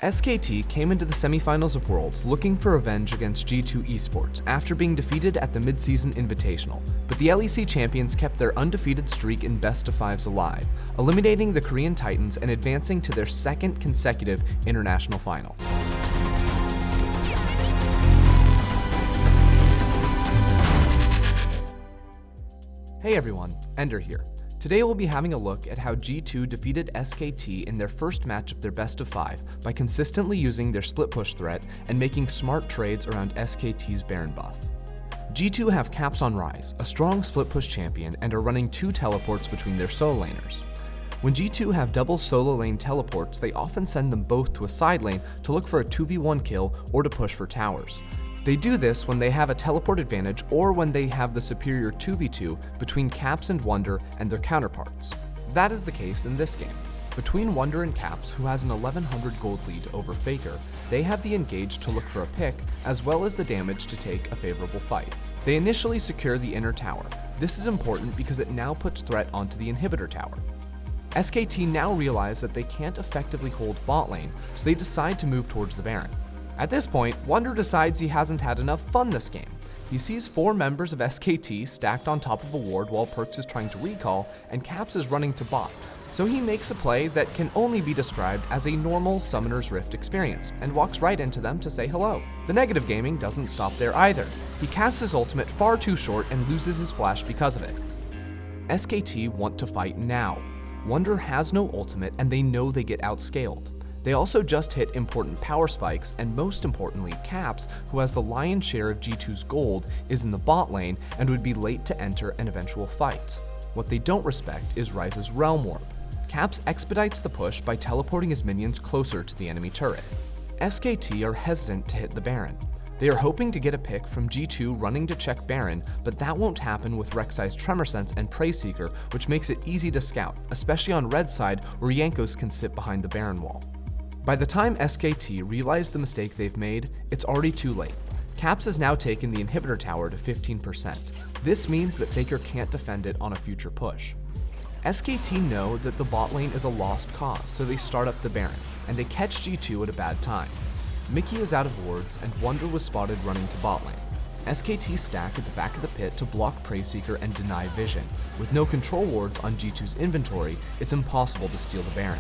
SKT came into the semifinals of Worlds looking for revenge against G2 Esports after being defeated at the mid-season Invitational, but the LEC champions kept their undefeated streak in best-of-5s alive, eliminating the Korean Titans and advancing to their second consecutive international final. Hey everyone, Ender here. Today we'll be having a look at how G2 defeated SKT in their first match of their best-of-5 by consistently using their split push threat and making smart trades around SKT's Baron buff. G2 have Caps on Ryze, a strong split push champion, and are running 2 teleports between their solo laners. When G2 have double solo lane teleports, they often send them both to a side lane to look for a 2v1 kill or to push for towers. They do this when they have a teleport advantage or when they have the superior 2v2 between Caps and Wunder and their counterparts. That is the case in this game. Between Wunder and Caps, who has an 1100 gold lead over Faker, they have the engage to look for a pick as well as the damage to take a favorable fight. They initially secure the inner tower. This is important because it now puts threat onto the inhibitor tower. SKT now realize that they can't effectively hold bot lane, so they decide to move towards the Baron. At this point, Wunder decides he hasn't had enough fun this game. He sees 4 members of SKT stacked on top of a ward while Perkz is trying to recall and Caps is running to bot, so he makes a play that can only be described as a normal Summoner's Rift experience and walks right into them to say hello. The negative gaming doesn't stop there either. He casts his ultimate far too short and loses his flash because of it. SKT want to fight now. Wunder has no ultimate and they know they get outscaled. They also just hit important power spikes, and most importantly, Caps, who has the lion's share of G2's gold, is in the bot lane and would be late to enter an eventual fight. What they don't respect is Ryze's Realm Warp. Caps expedites the push by teleporting his minions closer to the enemy turret. SKT are hesitant to hit the Baron. They are hoping to get a pick from G2 running to check Baron, but that won't happen with Rek'Sai's Tremor Sense and Prey Seeker, which makes it easy to scout, especially on red side where Jankos can sit behind the Baron wall. By the time SKT realize the mistake they've made, it's already too late. Caps has now taken the inhibitor tower to 15%. This means that Faker can't defend it on a future push. SKT know that the bot lane is a lost cause, so they start up the Baron, and they catch G2 at a bad time. Mickey is out of wards, and Wunder was spotted running to bot lane. SKT stack at the back of the pit to block Prey Seeker and deny vision. With no control wards on G2's inventory, it's impossible to steal the Baron.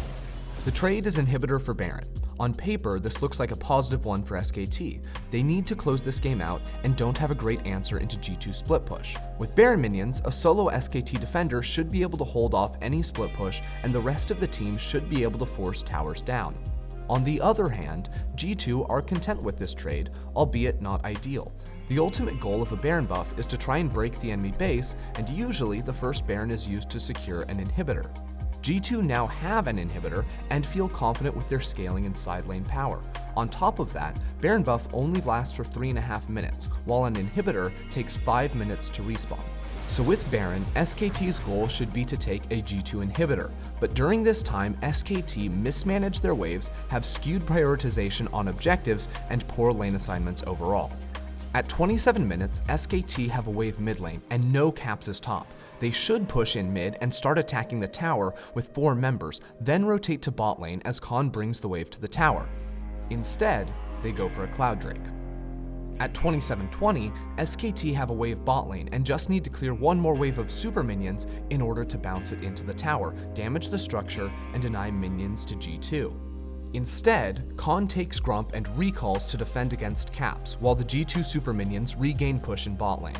The trade is inhibitor for Baron. On paper, this looks like a positive one for SKT. They need to close this game out and don't have a great answer into G2 split push. With Baron minions, a solo SKT defender should be able to hold off any split push and the rest of the team should be able to force towers down. On the other hand, G2 are content with this trade, albeit not ideal. The ultimate goal of a Baron buff is to try and break the enemy base, and usually the first Baron is used to secure an inhibitor. G2 now have an inhibitor and feel confident with their scaling and side lane power. On top of that, Baron buff only lasts for 3.5 minutes, while an inhibitor takes 5 minutes to respawn. So with Baron, SKT's goal should be to take a G2 inhibitor, but during this time, SKT mismanage their waves, have skewed prioritization on objectives, and poor lane assignments overall. At 27 minutes, SKT have a wave mid lane and no Caps' top. They should push in mid and start attacking the tower with 4 members, then rotate to bot lane as Khan brings the wave to the tower. Instead, they go for a Cloud Drake. At 27:20, SKT have a wave bot lane and just need to clear one more wave of super minions in order to bounce it into the tower, damage the structure, and deny minions to G2. Instead, Khan takes Grump and recalls to defend against Caps, while the G2 super minions regain push in bot lane.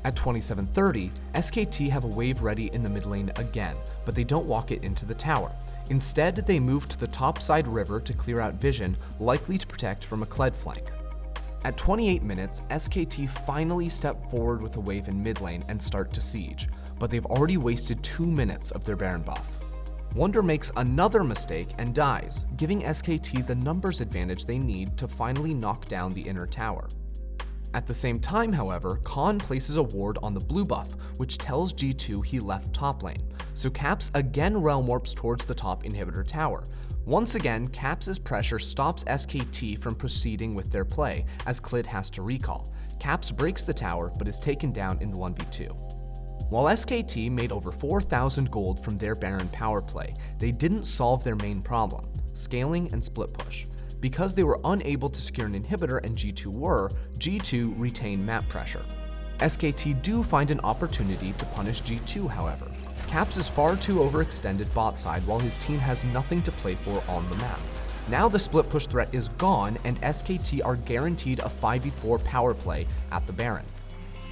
At 27:30, SKT have a wave ready in the mid lane again, but they don't walk it into the tower. Instead, they move to the top side river to clear out vision, likely to protect from a Kled flank. At 28 minutes, SKT finally step forward with a wave in mid lane and start to siege, but they've already wasted 2 minutes of their Baron buff. Wunder makes another mistake and dies, giving SKT the numbers advantage they need to finally knock down the inner tower. At the same time, however, Khan places a ward on the blue buff, which tells G2 he left top lane, so Caps again realm warps towards the top inhibitor tower. Once again, Caps' pressure stops SKT from proceeding with their play, as Kled has to recall. Caps breaks the tower, but is taken down in the 1v2. While SKT made over 4,000 gold from their Baron power play, they didn't solve their main problem, scaling and split push. Because they were unable to secure an inhibitor and G2 were, G2 retained map pressure. SKT do find an opportunity to punish G2, however. Caps is far too overextended bot side while his team has nothing to play for on the map. Now the split push threat is gone and SKT are guaranteed a 5v4 power play at the Baron.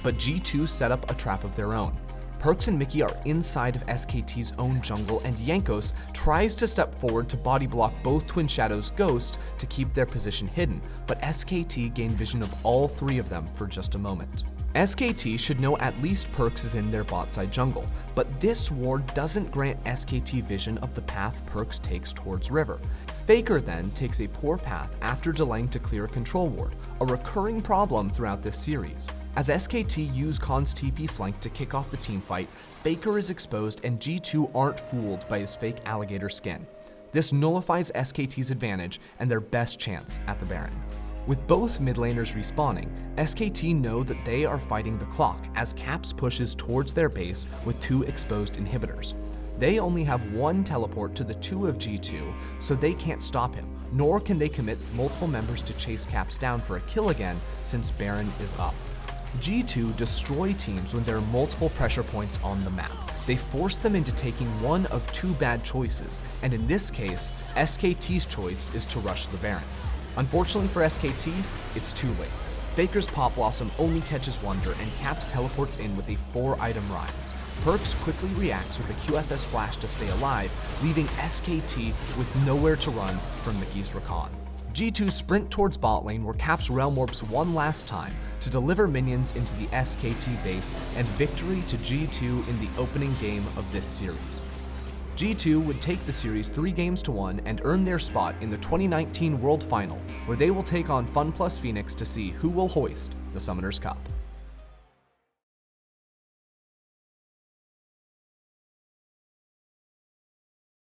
But G2 set up a trap of their own. Perkz and Mickey are inside of SKT's own jungle and Jankos tries to step forward to body block both Twin Shadows' Ghost to keep their position hidden, but SKT gain vision of all three of them for just a moment. SKT should know at least Perkz is in their bot side jungle, but this ward doesn't grant SKT vision of the path Perkz takes towards River. Faker then takes a poor path after delaying to clear a control ward, a recurring problem throughout this series. As SKT use Khan's TP flank to kick off the teamfight, Faker is exposed and G2 aren't fooled by his fake alligator skin. This nullifies SKT's advantage and their best chance at the Baron. With both mid laners respawning, SKT know that they are fighting the clock as Caps pushes towards their base with 2 exposed inhibitors. They only have 1 teleport to the 2 of G2, so they can't stop him, nor can they commit multiple members to chase Caps down for a kill again since Baron is up. G2 destroy teams when there are multiple pressure points on the map. They force them into taking one of 2 bad choices, and in this case, SKT's choice is to rush the Baron. Unfortunately for SKT, it's too late. Faker's Pop Blossom only catches Wonder and Caps teleports in with a 4-item rise. Perkz quickly reacts with a QSS flash to stay alive, leaving SKT with nowhere to run from Mickey's Rakan. G2 sprint towards bot lane where Caps Realm Orbs one last time to deliver minions into the SKT base and victory to G2 in the opening game of this series. G2 would take the series 3-1 and earn their spot in the 2019 World Final, where they will take on FunPlus Phoenix to see who will hoist the Summoners Cup.